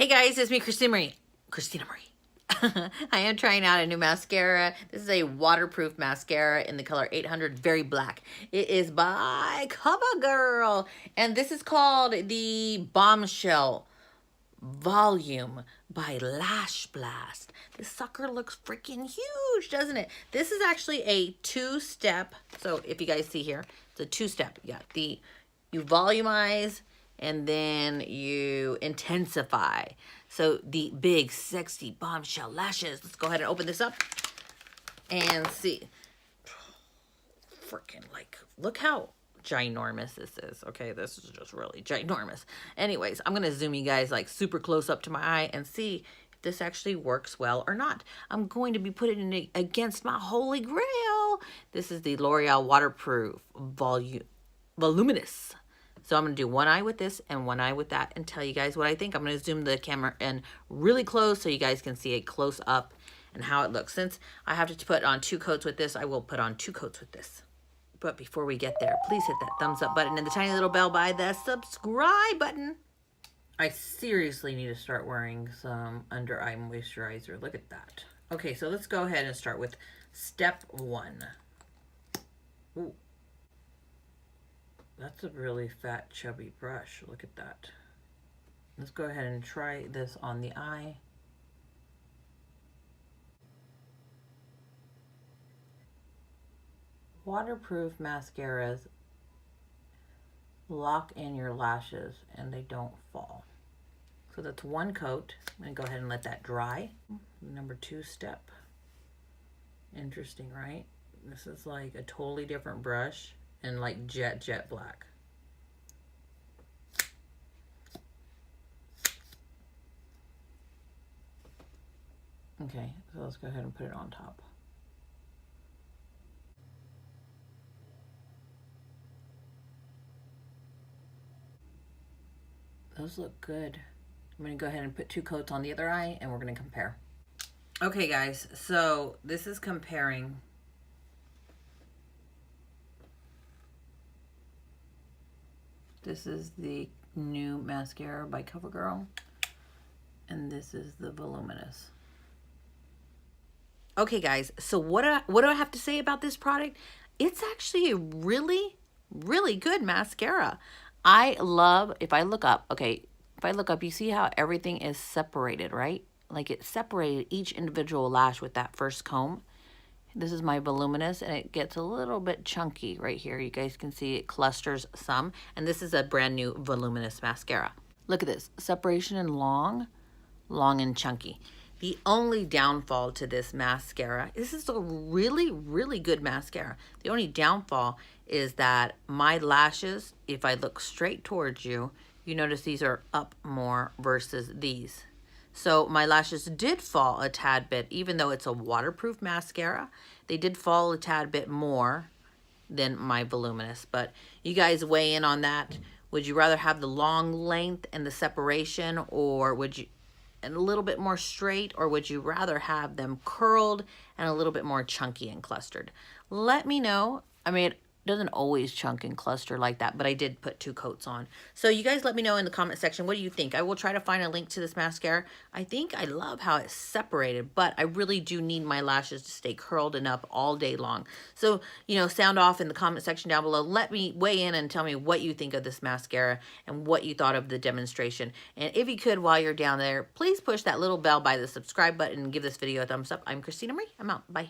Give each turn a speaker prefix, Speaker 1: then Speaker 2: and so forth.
Speaker 1: Hey guys, it's me, Christina Marie. I am trying out a new mascara. This is a waterproof mascara in the color 800, very black. It is by Covergirl, and this is called the Bombshell Volume by Lash Blast. This sucker looks freaking huge, doesn't it? This is actually a two-step. So if you guys see here, it's a two-step. You got you volumize, and then you intensify. So the big, sexy bombshell lashes. Let's go ahead and open this up and see. Freaking, like, look how ginormous this is. Okay, this is just really ginormous. Anyways, I'm going to zoom you guys like super close up to my eye and see if this actually works well or not. I'm going to be putting it against my holy grail. This is the Loreal Waterproof Voluminous. So I'm going to do one eye with this and one eye with that and tell you guys what I think. I'm going to zoom the camera in really close so you guys can see a close up and how it looks. Since I have to put on 2 coats with this, I will put on 2 coats with this. But before we get there, please hit that thumbs up button and the tiny little bell by the subscribe button. I seriously need to start wearing some under eye moisturizer. Look at that. Okay, so let's go ahead and start with step 1. Ooh. That's a really fat, chubby brush. Look at that. Let's go ahead and try this on the eye. Waterproof mascaras lock in your lashes and they don't fall. So that's 1 coat. I'm going to go ahead and let that dry. Number 2 step. Interesting, right? This is like a totally different brush. And like jet black. Okay, so let's go ahead and put it on top. Those look good. I'm going to go ahead and put 2 coats on the other eye and we're going to compare. Okay guys, so this is comparing This is the new mascara by Covergirl, and this is the Voluminous. Okay, guys, so what do I have to say about this product? It's actually a really, really good mascara. I love, if I look up, you see how everything is separated, right? Like it separated each individual lash with that first comb. This is my Voluminous, and it gets a little bit chunky right here. You guys can see it clusters some. And this is a brand new Voluminous mascara. Look at this. Separation and long and chunky. The only downfall to this mascara, this is a really, really good mascara. The only downfall is that my lashes, if I look straight towards you, you notice these are up more versus these. So my lashes did fall a tad bit, even though it's a waterproof mascara. They did fall a tad bit more than my Voluminous. But you guys weigh in on that. Would you rather have the long length and the separation, or would you, and a little bit more straight, or would you rather have them curled and a little bit more chunky and clustered? Let me know. I mean, doesn't always chunk and cluster like that, but I did put 2 coats on. So you guys let me know in the comment section, what do you think? I will try to find a link to this mascara. I think I love how it's separated, but I really do need my lashes to stay curled and up all day long. So, you know, sound off in the comment section down below. Let me weigh in and tell me what you think of this mascara and what you thought of the demonstration. And if you could, while you're down there, please push that little bell by the subscribe button and give this video a thumbs up. I'm Christina Marie. I'm out. Bye.